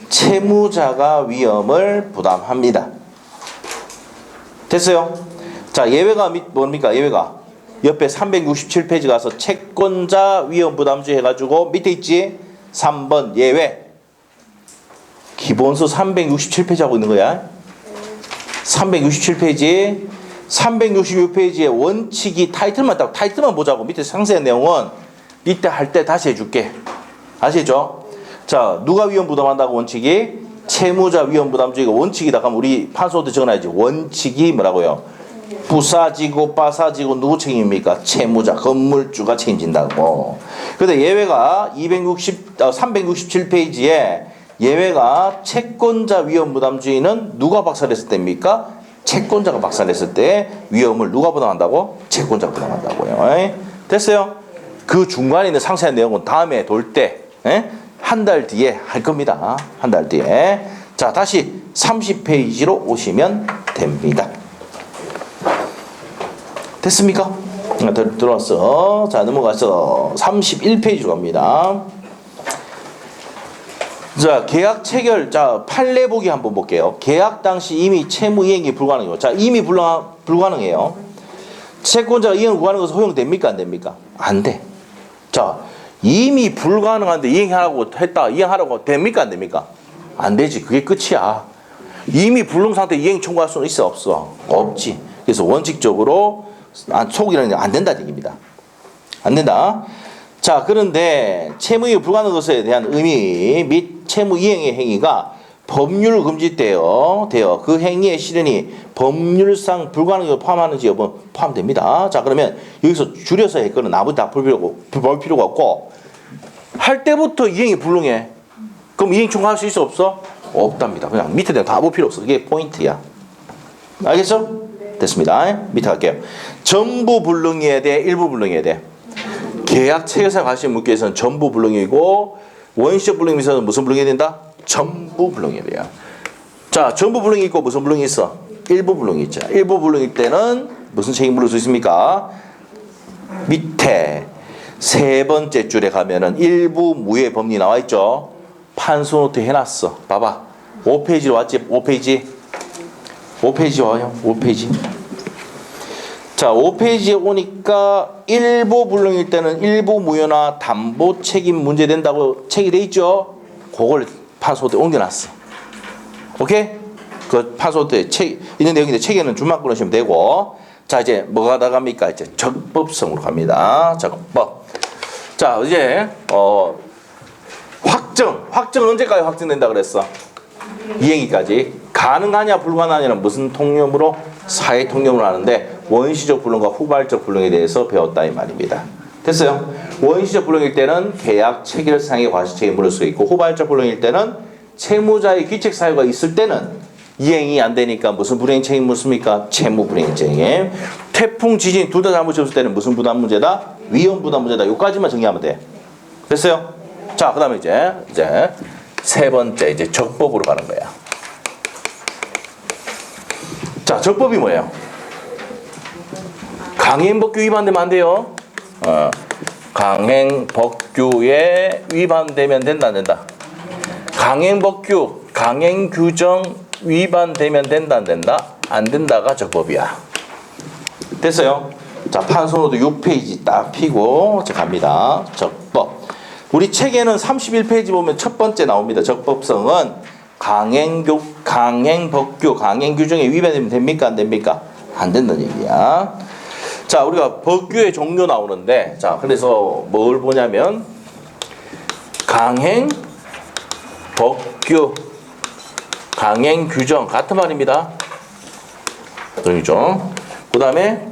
A: 채무자가 위험을 부담합니다. 됐어요? 자, 예외가 뭡니까? 예외가 옆에 367페이지 가서 채권자 위험 부담주의 해가지고 밑에 있지? 3번 예외. 기본서 367페이지 하고 있는 거야. 367페이지 366페이지에 원칙이 타이틀만 딱 타이틀만 보자고. 밑에 상세한 내용은 이때 할 때 다시 해줄게. 아시죠? 자, 누가 위험 부담한다고 원칙이? 채무자 위험 부담주의가 원칙이다. 그럼 우리 판소한테 적어놔야지. 원칙이 뭐라고요? 부사지고 빠사지고 누구 책임입니까? 채무자, 건물주가 책임진다고. 근데 예외가 367페이지에 예외가 채권자 위험 부담주의는 누가 박살냈을 때입니까? 채권자가 박살냈을 때 위험을 누가 부담한다고? 채권자가 부담한다고요. 됐어요? 그 중간에 있는 상세한 내용은 다음에 돌 때 한 달 뒤에 할 겁니다. 한 달 뒤에. 자, 다시 30페이지로 오시면 됩니다. 됐습니까? 들어왔어. 자, 넘어가서 31페이지로 갑니다. 자, 계약 체결. 자, 판례 보기 한번 볼게요. 계약 당시 이미 채무 이행이 불가능해요. 자, 이미 불가능해요. 채권자가 이행을 구하는 것은 허용됩니까? 안 됩니까? 안 돼. 자, 이미 불가능한데 이행하라고 했다. 이행하라고 됩니까? 안 됩니까? 안 되지. 그게 끝이야. 이미 불능 상태 이행 청구할 수는 있어? 없어? 없지. 그래서 원칙적으로 속이라는 게 안 된다는 얘기입니다. 안 된다. 자, 그런데 채무이행 불가능한 것에 대한 의미 및 채무 이행의 행위가 법률 금지되어 그 행위의 실현이 법률상 불가능을 포함하는지 여부 포함됩니다. 자, 그러면 여기서 줄여서 했거든. 나머지 다 볼 필요가 없고 할 때부터 이행이 불능해. 그럼 이행 청구할 수 있어? 없어? 없답니다. 그냥 밑에 다 볼 필요 없어. 그게 포인트야. 알겠죠? 됐습니다. 밑에 갈게요. 전부 불능이어야 돼? 일부 불능이어야 돼? 계약 체결상 관심 묻기 위해서는 전부 불능이고 원시적 불능에 있어서는 무슨 불능이 된다? 전부 불능이 돼요. 자, 전부 불능이 있고 무슨 불능이 있어? 일부 불능이 있죠. 일부 불능일 때는 무슨 책임 물을 수 있습니까? 밑에 세 번째 줄에 가면은 일부 무효의 법리 나와 있죠. 판소노트 해놨어. 봐봐. 5페이지로 왔지? 5페이지. 5페이지 와요. 5페이지. 자, 5페이지에 오니까 일부 불능일 때는 일부 무효나 담보 책임 문제 된다고 책이 돼 있죠. 그걸 판소노트에 옮겨놨어. 오케이? 그 판소노트에 책 있는 내용인데 책에는 줄만 끊으시면 되고. 자, 이제 뭐가 나갑니까? 이제 적법성으로 갑니다. 적법. 자, 이제 확정 언제까지 확정된다 그랬어? 이행기까지. 가능하냐 불가능하냐는 무슨 통념으로? 사회 통념으로 하는데 원시적 불능과 후발적 불능에 대해서 배웠다 이 말입니다. 됐어요? 원시적 불능일 때는 계약 체결상의 과실책임을 물을 수 있고 후발적 불능일 때는 채무자의 귀책 사유가 있을 때는 이행이 안 되니까 무슨 불이행 책임 묻습니까? 채무 불이행 책임. 태풍, 지진 둘 다 잘못이 없을 때는 무슨 부담 문제다? 위험 부담 문제다. 요까지만 정리하면 돼. 됐어요? 자, 그다음에 이제 세 번째 이제 적법으로 가는 거야. 자, 적법이 뭐예요? 강행법규 위반되면 안 돼요. 강행법규에 위반되면 된다 안 된다? 강행법규, 강행규정 위반되면 된다 안 된다? 안 된다가 적법이야. 됐어요? 자, 판소노도 6페이지 딱 피고 자 갑니다. 적법. 우리 책에는 31페이지 보면 첫 번째 나옵니다. 적법성은 강행법규, 강행규정에 위반되면 됩니까? 안 됩니까? 안 된다는 얘기야. 자, 우리가 법규의 종류 나오는데, 자, 그래서 뭘 보냐면, 강행, 법규, 강행, 규정, 같은 말입니다. 그죠? 그 다음에,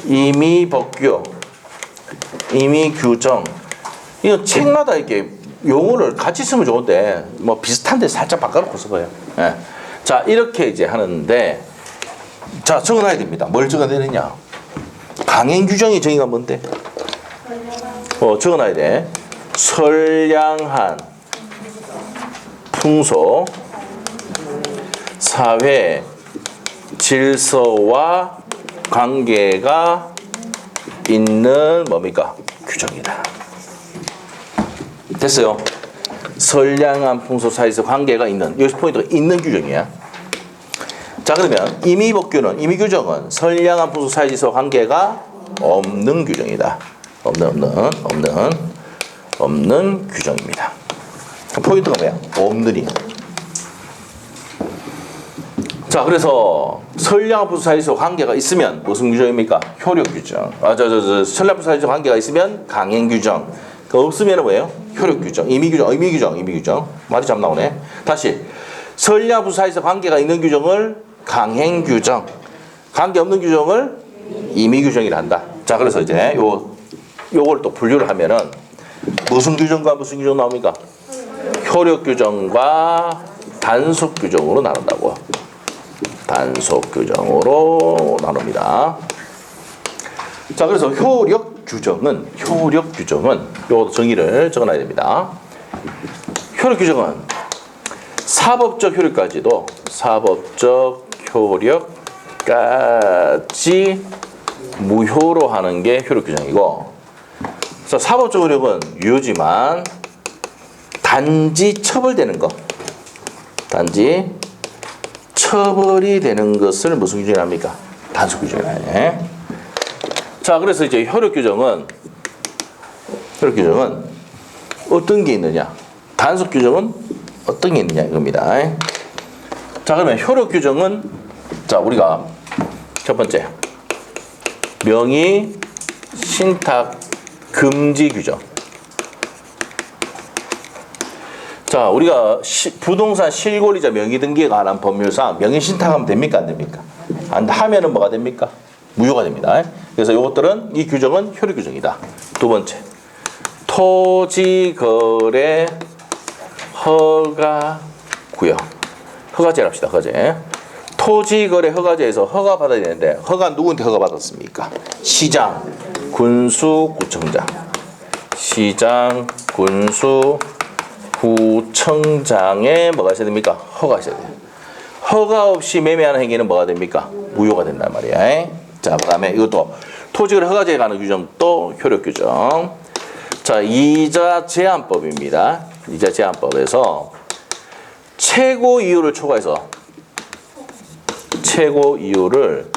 A: 임의 법규, 임의 규정. 이거 책마다 이렇게 용어를 같이 쓰면 좋은데, 뭐 비슷한데 살짝 바꿔놓고 써봐요. 예. 자, 이렇게 이제 하는데, 자, 적어놔야 됩니다. 뭘 적어야 되느냐? 강행 규정의 정의가 뭔데? 적어놔야 돼. 선량한 풍속, 사회 질서와 관계가 있는 뭡니까? 규정이다. 됐어요? 선량한 풍속, 사회에서 관계가 있는, 여기서 포인트가 있는 규정이야. 자, 그러면 임의법규는, 임의규정은 선량한 풍속, 사회, 질서, 관계가 없는 규정이다. 없는 규정입니다. 포인트가 뭐야? 없느니. 자, 그래서 선량한 풍속, 사회, 질서, 관계가 있으면 무슨 규정입니까? 효력규정. 선량한 풍속, 사회, 질서, 관계가 있으면 강행규정. 없으면 뭐예요? 효력규정, 임의규정. 말이 참 나오네. 다시, 선량한 풍속, 사회, 질서, 관계가 있는 규정을 강행규정, 관계 없는 규정을 임의규정이라 한다. 자, 그래서 이제 요걸 또 분류를 하면은 무슨 규정과 무슨 규정 나옵니까? 효력규정과 단속규정으로 나눈다고. 단속규정으로 나눕니다. 자, 그래서 효력규정은 요것도 정의를 적어놔야 됩니다. 효력규정은 사법적 효력까지도 사법적 효력까지 무효로 하는 게 효력규정이고, 그래서 사법적 효력은 유효지만 단지 처벌되는 거, 단지 처벌이 되는 것을 무슨 규정이라 합니까? 단속규정이라 해. 자, 그래서 이제 효력규정은 어떤 게 있느냐? 단속규정은 어떤 게 있느냐 이겁니다. 자, 그러면 효력규정은, 자, 우리가 첫 번째 명의 신탁 금지 규정. 자, 우리가 부동산 실권리자 명의 등기에 관한 법률상 명의 신탁하면 됩니까? 안 됩니까? 안 하면은 뭐가 됩니까? 무효가 됩니다. 그래서 이것들은, 이 규정은 효력규정이다. 두 번째, 토지거래 허가구역. 허가제를 합시다. 허가제. 토지거래 허가제에서 허가 받아야 되는데, 허가 누구한테 허가 받았습니까? 시장, 군수, 구청장. 시장, 군수, 구청장에 뭐가 있어야 됩니까? 허가 있어야 돼요. 허가 없이 매매하는 행위는 뭐가 됩니까? 무효가 된단 말이야. 자, 그 다음에 이것도 토지거래 허가제에 관한 규정 또 효력규정. 자, 이자 제한법입니다. 이자 제한법에서 최고 이율을 초과해서 최고 이율을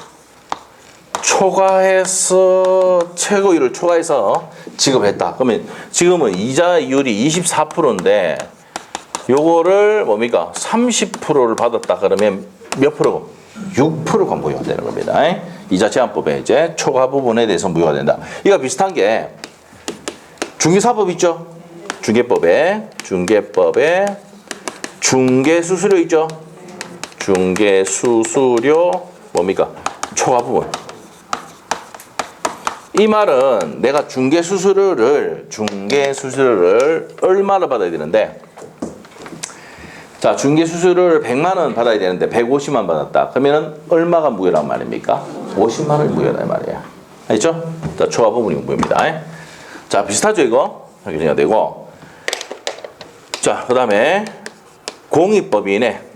A: 초과해서 지급했다. 그러면 지금은 이자 이율이 24%인데 요거를 뭡니까? 30%를 받았다. 그러면 몇 프로? 6%가 무효가 되는 겁니다. 이자 제한법에 이제 초과 부분에 대해서 무효가 된다. 이거 비슷한 게 중개사법 있죠? 중개법에 중개수수료 있죠? 중개수수료 뭡니까? 초과 부분. 이 말은 내가 중개수수료를 얼마나 받아야 되는데, 자, 중개수수료를 100만 원 받아야 되는데 150만 원 받았다. 그러면은 얼마가 무효란 말입니까? 50만 원이 무효란 말이야. 알죠? 자, 초과 부분이 무효입니다. 자, 비슷하죠, 이거? 규정이 되고. 자, 그 다음에 공익법인의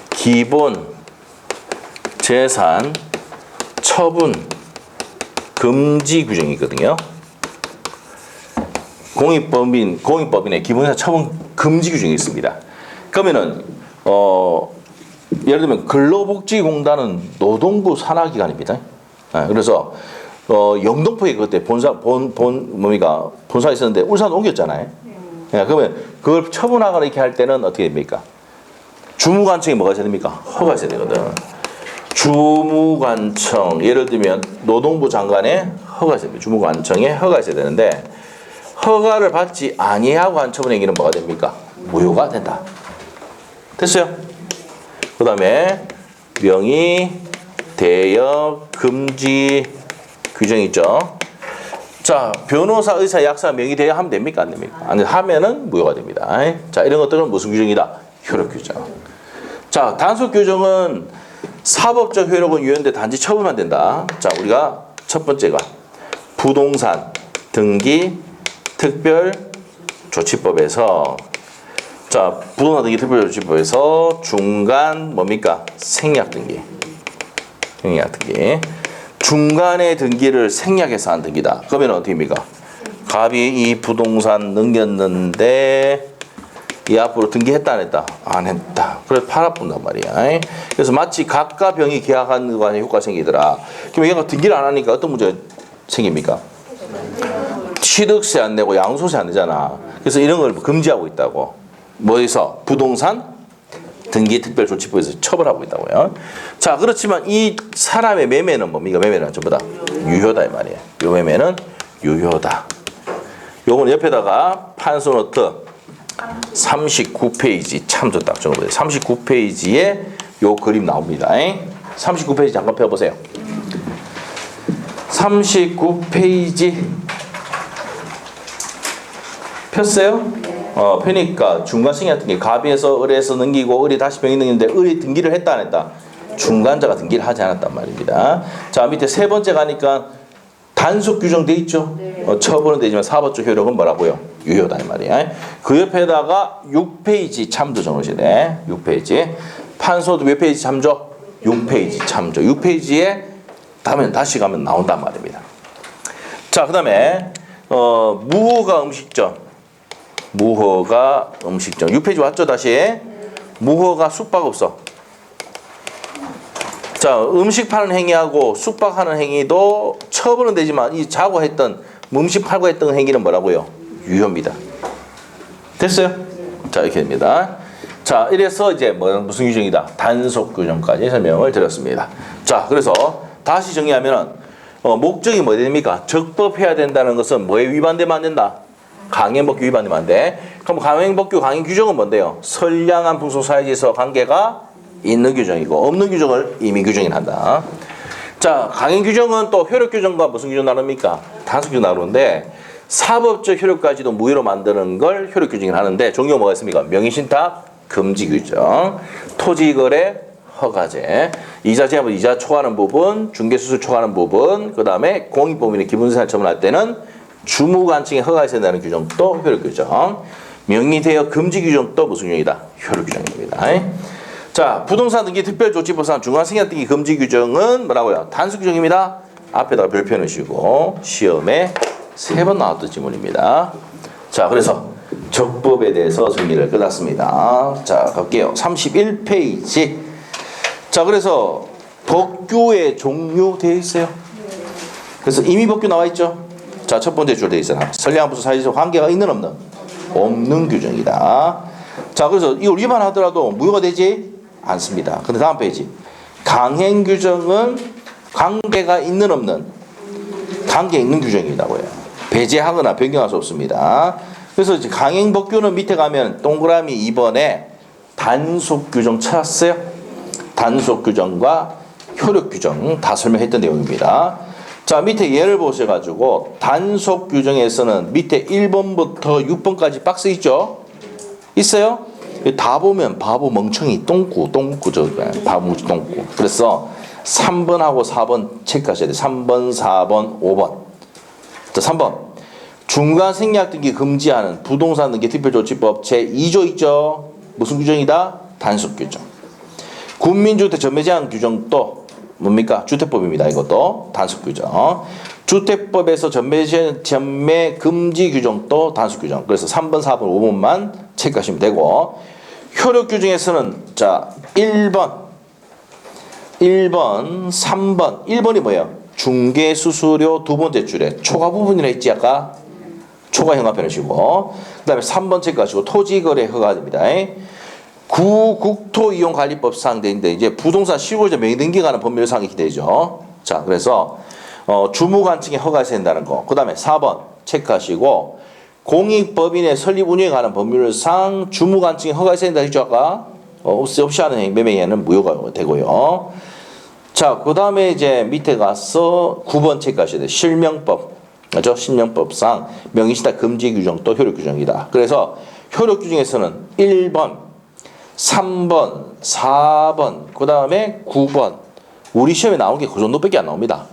A: 기본 재산 처분 금지 규정이 있거든요. 공익법인의 기본 재산 처분 금지 규정이 있습니다. 그러면은 예를 들면 근로복지공단은 노동부 산하기관입니다. 그래서 영등포에 그때 본사 있었는데 울산 옮겼잖아요. 그러면 그걸 처분하거나 이렇게 할 때는 어떻게 됩니까? 주무관청이 뭐가 있어야 됩니까? 허가가 있어야 되거든. 주무관청, 예를 들면 노동부 장관의 허가가 있어야 됩니다. 주무관청에 허가가 있어야 되는데 허가를 받지 아니하고 한 처분행위는 뭐가 됩니까? 무효가 된다. 됐어요? 그 다음에 명의, 대역, 금지 규정이 있죠. 자, 변호사, 의사, 약사, 명의, 대역 하면 됩니까? 안 됩니까? 안 하면은 무효가 됩니다. 자, 이런 것들은 무슨 규정이다? 효력 규정. 자, 단속 규정은 사법적 효력은 유효한데 단지 처분만 된다. 자, 우리가 첫 번째가 부동산 등기 특별 조치법에서 자, 부동산 등기 특별 조치법에서 중간 뭡니까? 생략 등기. 생략 등기. 중간의 등기를 생략해서 한 등기다. 그러면 어떻게 됩니까? 갑이 이 부동산 넘겼는데 이 앞으로 등기했다 안 했다? 안 했다. 그래서 팔아본단 말이야. 그래서 마치 갑과 병이 계약한 거에 효과가 생기더라. 그럼 얘가 등기를 안 하니까 어떤 문제가 생깁니까? 취득세 안 내고 양도세 안 내잖아. 그래서 이런 걸 금지하고 있다고. 뭐에서? 부동산 등기특별조치법에서 처벌하고 있다고요. 자, 그렇지만 이 사람의 매매는 뭡니까? 매매는 전부 다 유효다 이 말이에요. 요 매매는 유효다. 요거는 옆에다가 판소노트 39페이지 참조 딱 적어보세요. 39페이지에 요 그림 나옵니다. 39페이지 잠깐 펴보세요. 39페이지 폈어요? 펴니까 중간 생략 등기 갑에서 을에서 넘기고 을이 다시 병이 넘기는데 을이 등기를 했다 안 했다? 중간자가 등기를 하지 않았단 말입니다. 자, 밑에 세 번째 가니까 단속 규정돼 있죠? 처벌은 되지만 사법적 효력은 뭐라고요? 유효다 이 말이야. 그 옆에다가 6페이지 참조 적으셔야 돼. 6페이지. 판소도 몇 페이지 참조? 6페이지 참조. 6페이지에 다시 가면 나온단 말입니다. 자, 그 다음에 무허가 음식점. 무허가 음식점. 6페이지 왔죠 다시? 무허가 숙박업소. 자, 음식 파는 행위하고 숙박하는 행위도 처벌은 되지만 이 자고 했던 음식 팔고 했던 행위는 뭐라고요? 유효입니다. 됐어요? 자, 이렇게 됩니다. 자, 이래서 이제 무슨 규정이다? 단속 규정까지 설명을 드렸습니다. 자, 그래서 다시 정리하면은 목적이 뭐 됩니까? 적법해야 된다는 것은 뭐에 위반되면 안 된다? 강행법규 위반되면 안 돼. 그럼 강행법규 강행 규정은 뭔데요? 선량한 풍속 사회질서 관계가 있는 규정이고 없는 규정을 임의 규정이 한다. 자, 강행 규정은 또 효력 규정과 무슨 규정 나눕니까? 단속 규정 나누는데 사법적 효력까지도 무효로 만드는 걸 효력 규정이 하는데 종류가 뭐가 있습니까? 명의신탁 금지 규정, 토지거래 허가제, 이자 제한부 이자 초과하는 부분, 중개수수 초과하는 부분, 그 다음에 공익법인의 기본세를 처분할 때는 주무관청에 허가가 있어야 된다는 규정도 효력 규정, 명의대여 금지 규정도 무슨 규정이다? 효력 규정입니다. 자, 부동산 등기 특별조치법상 중간 생략 등기 금지 규정은 뭐라고요? 단속 규정입니다. 앞에다가 별표 넣으시고 시험에 3번 나왔던 지문입니다. 자, 그래서 적법에 대해서 정리를 끝났습니다. 자, 갈게요. 31페이지. 자, 그래서 법규의 종류 되어 있어요. 그래서 임의법규 나와 있죠. 자, 첫 번째 줄 되어 있잖아. 선량한 부수 사회적 관계가 있는 없는? 없는 규정이다. 자, 그래서 이걸 위반하더라도 무효가 되지 않습니다. 근데 다음 페이지. 강행 규정은 관계가 있는 없는? 관계 있는 규정이라고요. 배제하거나 변경할 수 없습니다. 그래서 이제 강행 법규는 밑에 가면 동그라미 2번에 단속 규정 찾았어요. 단속 규정과 효력 규정 다 설명했던 내용입니다. 자, 밑에 예를 보셔가지고 단속 규정에서는 밑에 1번부터 6번까지 박스 있죠? 있어요? 다 보면 바보 멍청이 똥꾸 바보 멍청이 똥꾸. 그래서 3번하고 4번 체크하셔야 돼요. 3번, 4번, 5번. 자, 3번. 중간 생략 등기 금지하는 부동산 등기 특별조치법 제2조 있죠? 무슨 규정이다? 단속 규정. 국민주택 전매 제한 규정도 뭡니까? 주택법입니다. 이것도 단속 규정. 주택법에서 전매 금지 규정도 단속 규정. 그래서 3번, 4번, 5번만 체크하시면 되고 효력규 중에서는 자 1번, 3번. 1번이 뭐예요? 중개수수료 두 번째 줄에 초과 부분이라 했지 아까? 초과 형광펜을 시고 그 다음에 3번 책 가시고 토지거래 허가됩니다. 국토이용관리법상 되는데 이제 부동산 실거주자 명의등기 관한 법률상이 되죠. 자 그래서 주무관청에 허가해야 된다는 거. 그 다음에 4번 체크하시고 공익법인의 설립 운영에 관한 법률상 주무관청에 허가해야 된다 했죠 아까? 없이 하는 매매에는 무효가 되고요. 자 그 다음에 이제 밑에 가서 9번 체크하셔야 돼요. 실명법. 맞죠? 실명법상 명의신탁 금지 규정도 효력 규정이다. 그래서 효력 규정에서는 1번, 3번, 4번, 그 다음에 9번. 우리 시험에 나온 게 그 정도밖에 안 나옵니다.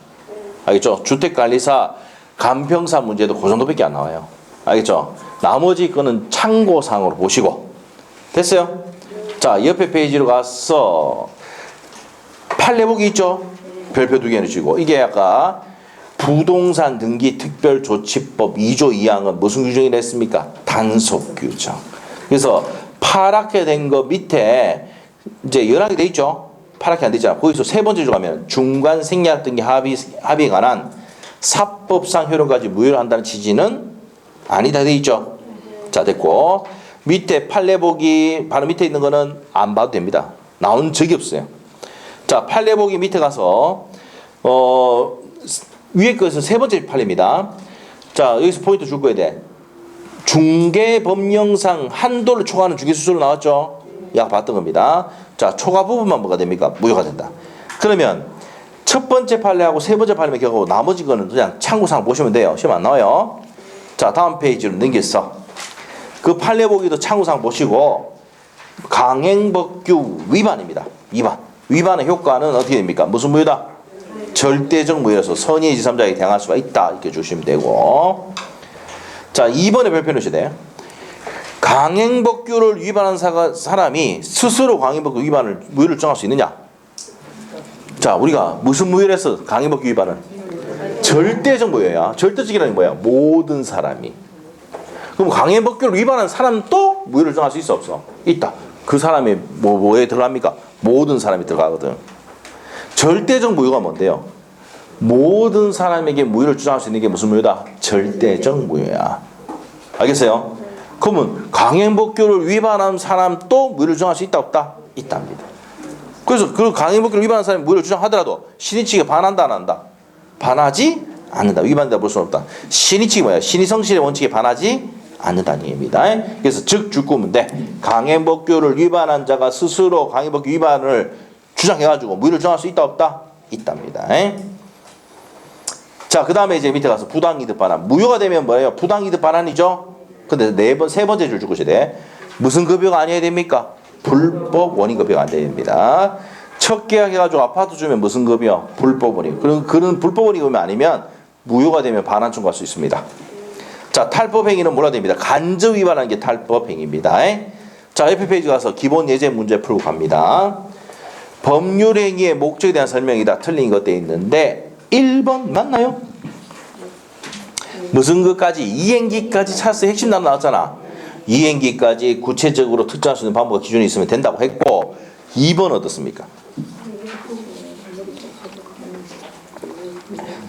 A: 알겠죠? 주택관리사, 간평사 문제도 그 정도밖에 안 나와요. 알겠죠? 나머지 거는 참고사항으로 보시고. 됐어요? 자, 옆에 페이지로 가서 판례보기 있죠? 별표 2개는 주고. 이게 아까 부동산 등기 특별조치법 2조 2항은 무슨 규정이라 했습니까? 단속 규정. 그래서 파랗게 된 거 밑에 이제 연하게 돼 있죠? 파랗게 안 돼 있잖아. 거기서 세 번째 줄 가면 중간 생략 등기 합의에 관한 사법상 효력까지 무효를 한다는 취지는 아니다 돼 있죠? 자 됐고 밑에 판례보기 바로 밑에 있는 거는 안 봐도 됩니다. 나온 적이 없어요. 자 판례보기 밑에 가서 위에 거에서 세 번째 판례입니다. 자 여기서 포인트 줄 거야 돼. 중개법령상 한도를 초과하는 중개수수료 나왔죠? 야 봤던 겁니다. 자 초과 부분만 뭐가 됩니까? 무효가 된다. 그러면 첫 번째 판례하고 세 번째 판례만 기억하고 나머지 거는 그냥 참고사항 보시면 돼요. 시험 안 나와요. 자 다음 페이지로 넘겼어. 그 판례 보기도 참고사항 보시고 강행법규 위반입니다. 위반의 효과는 어떻게 됩니까? 무슨 무효다? 절대적 무효여서 선의의 제3자에게 대항할 수가 있다. 이렇게 주시면 되고 자 2번에 별표 넣으셔야 돼요. 강행법규를 위반한 사람이 스스로 강행법규 위반을 무효를 주장할 수 있느냐? 자 우리가 무슨 무효를 했어? 강행법규 위반은 절대적 무효야. 절대적이라는 게 뭐야? 모든 사람이. 그럼 강행법규를 위반한 사람도 무효를 주장할 수 있어 없어? 있다. 그 사람이 뭐에 들어갑니까? 모든 사람이 들어가거든. 절대적 무효가 뭔데요? 모든 사람에게 무효를 주장할 수 있는 게 무슨 무효다? 절대적 무효야. 알겠어요? 그러면 강행법규를 위반한 사람도 무효를 주장할 수 있다 없다? 있답니다. 그래서 그 강행법규를 위반한 사람이 무효를 주장하더라도 신의치기에 반한다 안 한다? 반하지 않는다. 위반된다 볼 수는 없다. 신의치기 뭐야? 신의성실의 원칙에 반하지 않는다는 얘기입니다. 그래서 즉 죽구면 돼. 강행법규를 위반한 자가 스스로 강행법규 위반을 주장해가지고 무효를 주장할 수 있다 없다? 있답니다. 자, 그 다음에 이제 밑에 가서 부당이득 반환. 무효가 되면 뭐예요? 부당이득 반환이죠? 근데 세 번째 줄 주셔야 돼. 무슨 급여가 아니어야 됩니까? 불법 원인 급여가 안 됩니다. 첫 계약해가지고 아파트 주면 무슨 급여? 불법 원인. 그런 불법 원인 급여 아니면 무효가 되면 반환 청구할 수 있습니다. 자, 탈법 행위는 뭐라 됩니다? 간접 위반하는 게 탈법 행위입니다. 자, 옆에 페이지 가서 기본 예제 문제 풀고 갑니다. 법률 행위의 목적에 대한 설명이다. 틀린 것 돼 있는데 1번 맞나요? 무슨 것까지? 이행기까지 찾았어요. 핵심 단어 나왔잖아. 이행기까지 구체적으로 특정할 수 있는 방법과 기준이 있으면 된다고 했고 2번 어떻습니까?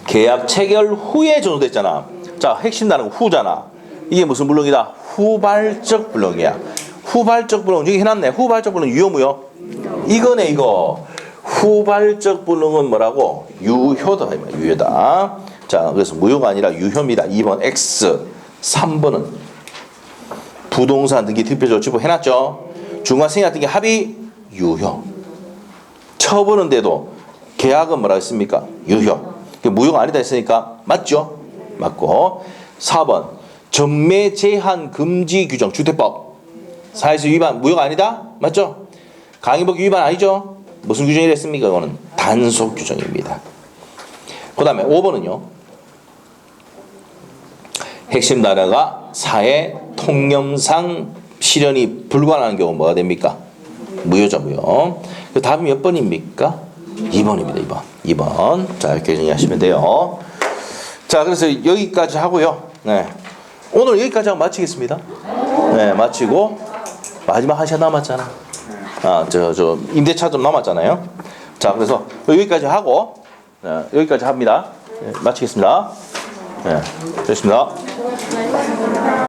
A: 계약 체결 후에 전후됐잖아. 자, 핵심 단어가 후잖아. 이게 무슨 불능이다? 후발적 불능이야. 후발적 불능. 여기 해놨네. 후발적 불능 유효무효? 이거네 이거. 후발적 불능은 뭐라고? 유효다. 유효다. 자, 그래서 무효가 아니라 유효입니다. 2번 X. 3번은 부동산 등기 특별조치법 해놨죠? 중간생략 등기 합의 유효. 처분은데도 계약은 뭐라 했습니까? 유효. 무효가 아니다 했으니까 맞죠? 맞고 4번 전매 제한 금지 규정 주택법 사회수 위반 무효가 아니다? 맞죠? 강행법규 위반 아니죠? 무슨 규정이라 했습니까? 이거는 단속 규정입니다. 그 다음에 5번은요. 핵심 단어가 사회 통념상 실현이 불가능한 경우 뭐가 됩니까? 무효죠, 무효. 그 답이 몇 번입니까? 2번입니다. 2번. 자, 이렇게 정리하시면 돼요. 자, 그래서 여기까지 하고요. 네. 오늘 여기까지 하고 마치겠습니다. 네, 마치고 마지막 한 시간 남았잖아. 저 임대차 좀 남았잖아요. 자, 그래서 여기까지 하고 여기까지 합니다. 마치겠습니다. 됐습니다.